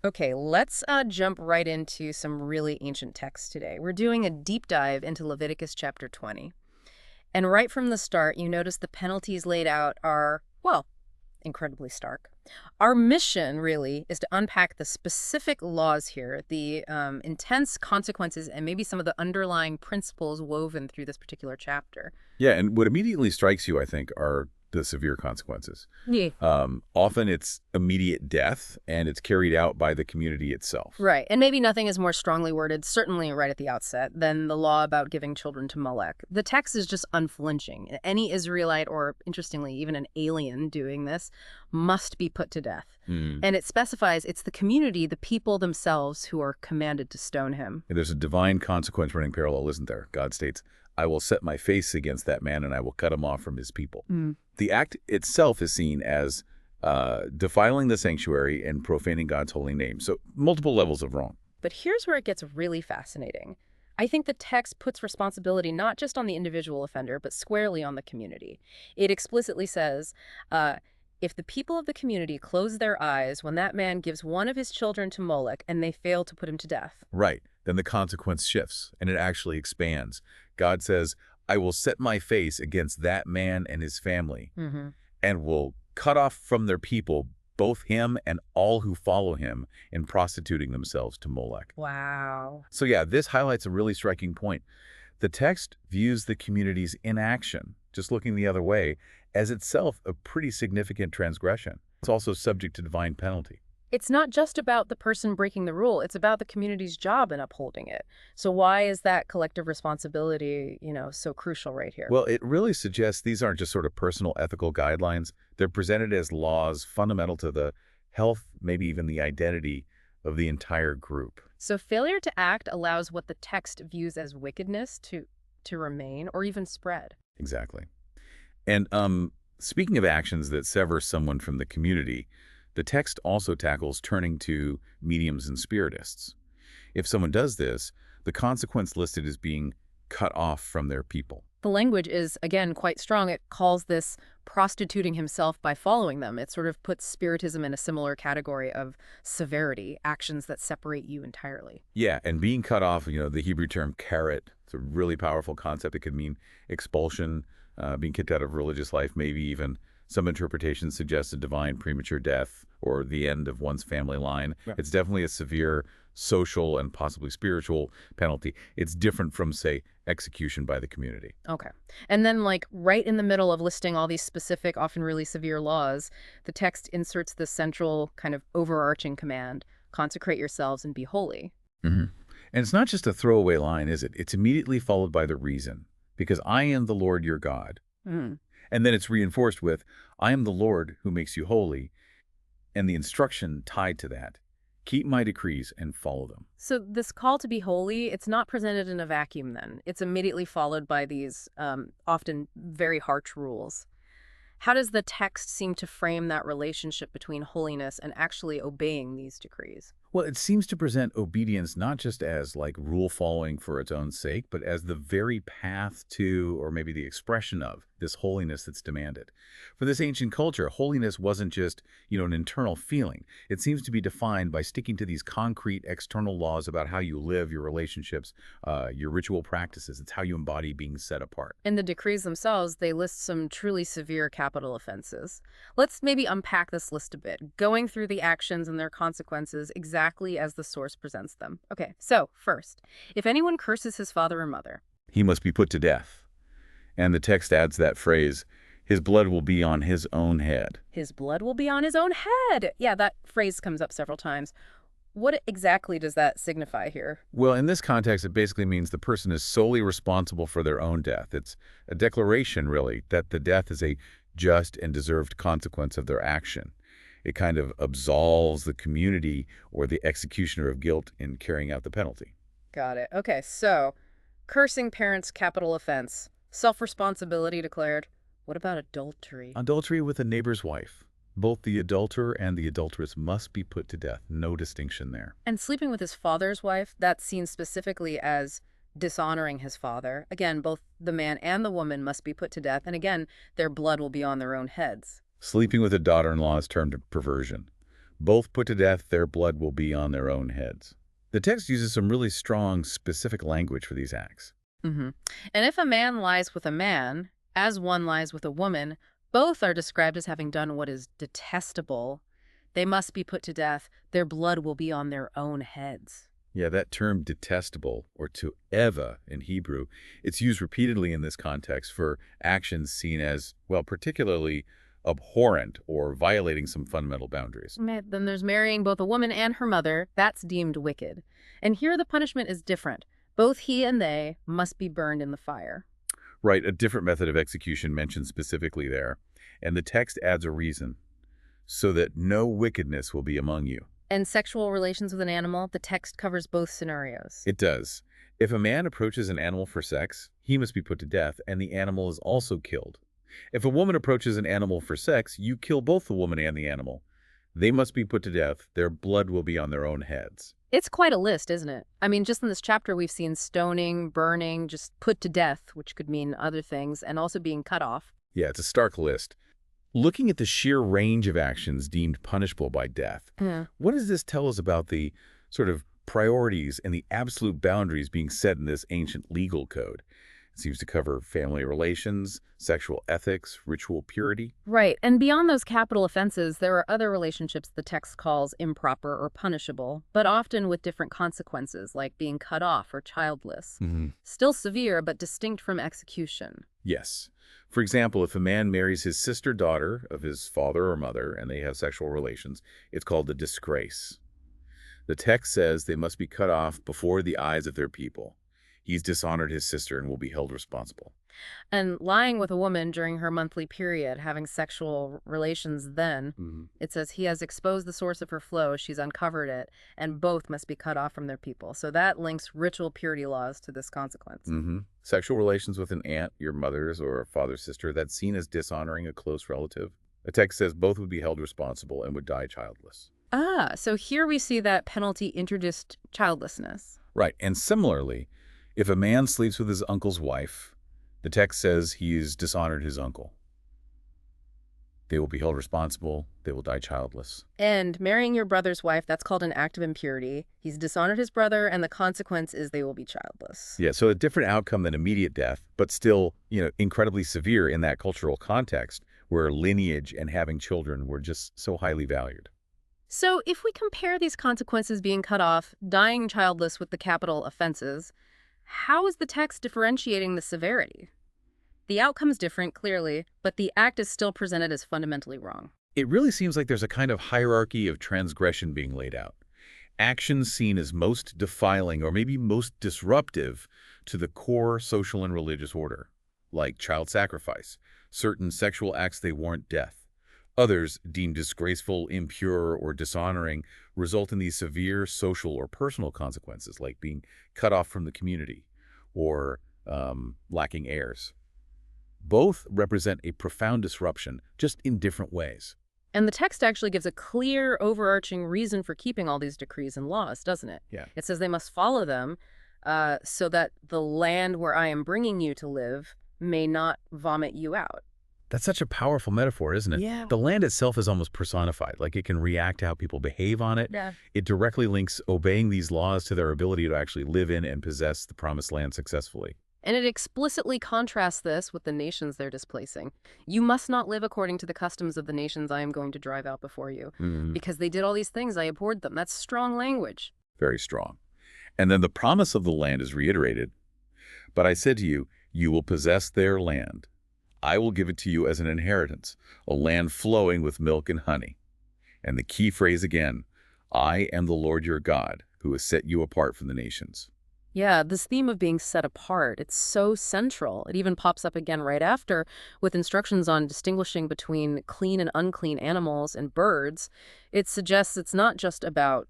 Okay, let's jump right into some really ancient texts today. We're doing a deep dive into Leviticus chapter 20. And right from the start, you notice the penalties laid out are, well, incredibly stark. Our mission, really, is to unpack the specific laws here, the intense consequences, and maybe some of the underlying principles woven through this particular chapter. Yeah, and what immediately strikes you, I think, are the severe consequences. Yeah. Often it's immediate death, and it's carried out by the community itself. Right. And maybe nothing is more strongly worded, certainly right at the outset, than the law about giving children to Molech. The text is just unflinching. Any Israelite, or interestingly, even an alien doing this, must be put to death. Hmm. And it specifies it's the community, the people themselves, who are commanded to stone him. And there's a divine consequence running parallel, isn't there? God states, I will set my face against that man, and I will cut him off from his people. Mm. The act itself is seen as defiling the sanctuary and profaning God's holy name. So multiple levels of wrong. But here's where it gets really fascinating. I think the text puts responsibility not just on the individual offender, but squarely on the community. It explicitly says, if the people of the community close their eyes when that man gives one of his children to Molech and they fail to put him to death. Right. Then the consequence shifts, and it actually expands. God says, I will set my face against that man and his family, and will cut off from their people both him and all who follow him in prostituting themselves to Molech. Wow. So yeah, this highlights a really striking point. The text views the community's inaction, just looking the other way, as itself a pretty significant transgression. It's also subject to divine penalty. It's not just about the person breaking the rule, it's about the community's job in upholding it. So why is that collective responsibility, so crucial right here? Well, it really suggests these aren't just sort of personal ethical guidelines. They're presented as laws fundamental to the health, maybe even the identity of the entire group. So failure to act allows what the text views as wickedness to remain or even spread. Exactly. And speaking of actions that sever someone from the community, the text also tackles turning to mediums and spiritists. If someone does this, the consequence listed is being cut off from their people. The language is, again, quite strong. It calls this prostituting himself by following them. It sort of puts spiritism in a similar category of severity, actions that separate you entirely. Yeah, and being cut off, the Hebrew term karet, it's a really powerful concept. It could mean expulsion, being kicked out of religious life, maybe even some interpretations suggest a divine premature death or the end of one's family line. Yeah. It's definitely a severe social and possibly spiritual penalty. It's different from, say, execution by the community. Okay. And then, right in the middle of listing all these specific, often really severe laws, the text inserts the central kind of overarching command, consecrate yourselves and be holy. And it's not just a throwaway line, is it? It's immediately followed by the reason, because I am the Lord your God. And then it's reinforced with, I am the Lord who makes you holy, and the instruction tied to that. Keep my decrees and follow them. So this call to be holy, it's not presented in a vacuum then. It's immediately followed by these often very harsh rules. How does the text seem to frame that relationship between holiness and actually obeying these decrees? Well, it seems to present obedience not just as rule following for its own sake, but as the very path to, or maybe the expression of, this holiness that's demanded. For this ancient culture, holiness wasn't just, an internal feeling. It seems to be defined by sticking to these concrete external laws about how you live, your relationships, your ritual practices. It's how you embody being set apart. In the decrees themselves, they list some truly severe capital offenses. Let's maybe unpack this list a bit, going through the actions and their consequences exactly as the source presents them. Okay, so first, if anyone curses his father or mother, he must be put to death. And the text adds that phrase, his blood will be on his own head. His blood will be on his own head. Yeah, that phrase comes up several times. What exactly does that signify here? Well, in this context, it basically means the person is solely responsible for their own death. It's a declaration, really, that the death is a just and deserved consequence of their action. It kind of absolves the community or the executioner of guilt in carrying out the penalty. Got it. Okay, so cursing parents, capital offense. Self-responsibility declared. What about adultery? Adultery with a neighbor's wife. Both the adulterer and the adulteress must be put to death. No distinction there. And sleeping with his father's wife, that's seen specifically as dishonoring his father. Again, both the man and the woman must be put to death. And again, their blood will be on their own heads. Sleeping with a daughter-in-law is termed perversion. Both put to death, their blood will be on their own heads. The text uses some really strong, specific language for these acts. Hmm. And if a man lies with a man, as one lies with a woman, both are described as having done what is detestable. They must be put to death. Their blood will be on their own heads. Yeah, that term detestable, or to'eva in Hebrew, it's used repeatedly in this context for actions seen as, well, particularly abhorrent or violating some fundamental boundaries. Then there's marrying both a woman and her mother. That's deemed wicked. And here the punishment is different. Both he and they must be burned in the fire. Right, a different method of execution mentioned specifically there. And the text adds a reason, so that no wickedness will be among you. And sexual relations with an animal, the text covers both scenarios. It does. If a man approaches an animal for sex, he must be put to death, and the animal is also killed. If a woman approaches an animal for sex, you kill both the woman and the animal. They must be put to death. Their blood will be on their own heads. It's quite a list, isn't it? I mean, just in this chapter, we've seen stoning, burning, just put to death, which could mean other things, and also being cut off. Yeah, it's a stark list. Looking at the sheer range of actions deemed punishable by death, Yeah. what does this tell us about the sort of priorities and the absolute boundaries being set in this ancient legal code? It seems to cover family relations, sexual ethics, ritual purity. Right. And beyond those capital offenses, there are other relationships the text calls improper or punishable, but often with different consequences, like being cut off or childless. Still severe, but distinct from execution. Yes. For example, if a man marries his sister daughter of his father or mother and they have sexual relations, it's called a disgrace. The text says they must be cut off before the eyes of their people. He's dishonored his sister and will be held responsible. And lying with a woman during her monthly period, having sexual relations then, it says he has exposed the source of her flow, she's uncovered it, and both must be cut off from their people. So that links ritual purity laws to this consequence. Sexual relations with an aunt, your mother's or father's sister, that's seen as dishonoring a close relative. The text says both would be held responsible and would die childless. Ah, so here we see that penalty introduced childlessness. Right, and similarly, if a man sleeps with his uncle's wife, the text says he's dishonored his uncle. They will be held responsible. They will die childless. And marrying your brother's wife, that's called an act of impurity. He's dishonored his brother, and the consequence is they will be childless. Yeah, so a different outcome than immediate death, but still, incredibly severe in that cultural context where lineage and having children were just so highly valued. So if we compare these consequences being cut off, dying childless with the capital offenses, how is the text differentiating the severity? The outcome's different, clearly, but the act is still presented as fundamentally wrong. It really seems like there's a kind of hierarchy of transgression being laid out. Actions seen as most defiling or maybe most disruptive to the core social and religious order, like child sacrifice. Certain sexual acts, they warrant death. Others, deemed disgraceful, impure, or dishonoring, result in these severe social or personal consequences, like being cut off from the community or lacking heirs. Both represent a profound disruption, just in different ways. And the text actually gives a clear, overarching reason for keeping all these decrees and laws, doesn't it? Yeah. It says they must follow them so that the land where I am bringing you to live may not vomit you out. That's such a powerful metaphor, isn't it? Yeah. The land itself is almost personified, like it can react to how people behave on it. Yeah. It directly links obeying these laws to their ability to actually live in and possess the promised land successfully. And it explicitly contrasts this with the nations they're displacing. You must not live according to the customs of the nations I am going to drive out before you. Because they did all these things, I abhorred them. That's strong language. Very strong. And then the promise of the land is reiterated. But I said to you, you will possess their land. I will give it to you as an inheritance, a land flowing with milk and honey. And the key phrase again, I am the Lord your God, who has set you apart from the nations. Yeah, this theme of being set apart, it's so central. It even pops up again right after with instructions on distinguishing between clean and unclean animals and birds. It suggests it's not just about,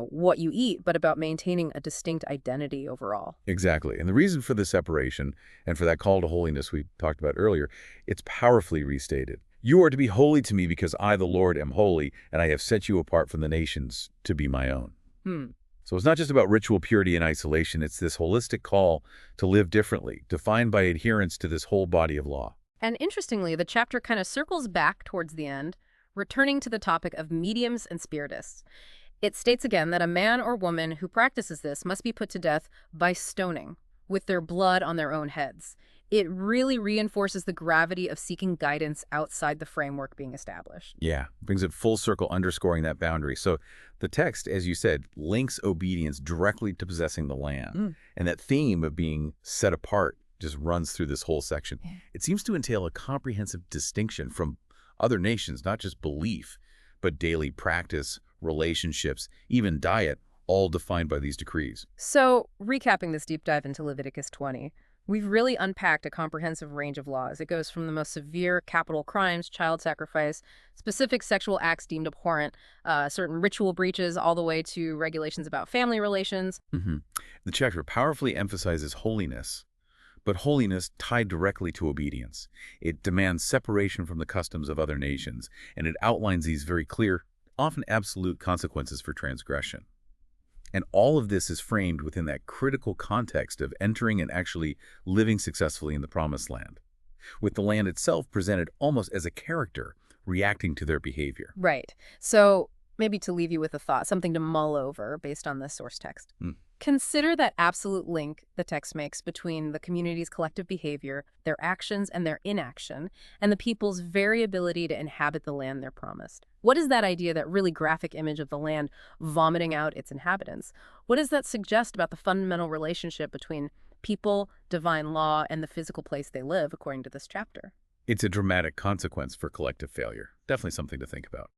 what you eat, but about maintaining a distinct identity overall. Exactly. And the reason for the separation and for that call to holiness we talked about earlier, it's powerfully restated. You are to be holy to me because I, the Lord, am holy, and I have set you apart from the nations to be my own. So it's not just about ritual purity and isolation. It's this holistic call to live differently, defined by adherence to this whole body of law. And interestingly, the chapter kind of circles back towards the end, returning to the topic of mediums and spiritists. It states again that a man or woman who practices this must be put to death by stoning, with their blood on their own heads. It really reinforces the gravity of seeking guidance outside the framework being established. Yeah, brings it full circle, underscoring that boundary. So the text, as you said, links obedience directly to possessing the land. And that theme of being set apart just runs through this whole section. Yeah. It seems to entail a comprehensive distinction from other nations, not just belief, but daily practice, relationships, even diet, all defined by these decrees. So, recapping this deep dive into Leviticus 20, we've really unpacked a comprehensive range of laws. It goes from the most severe capital crimes, child sacrifice, specific sexual acts deemed abhorrent, certain ritual breaches, all the way to regulations about family relations. The chapter powerfully emphasizes holiness, but holiness tied directly to obedience. It demands separation from the customs of other nations, and it outlines these very clear, often absolute consequences for transgression. And all of this is framed within that critical context of entering and actually living successfully in the Promised Land, with the land itself presented almost as a character reacting to their behavior. Right. So, maybe to leave you with a thought, something to mull over based on this source text. Consider that absolute link the text makes between the community's collective behavior, their actions and their inaction, and the people's very ability to inhabit the land they're promised. What is that idea, that really graphic image of the land vomiting out its inhabitants? What does that suggest about the fundamental relationship between people, divine law, and the physical place they live, according to this chapter? It's a dramatic consequence for collective failure. Definitely something to think about.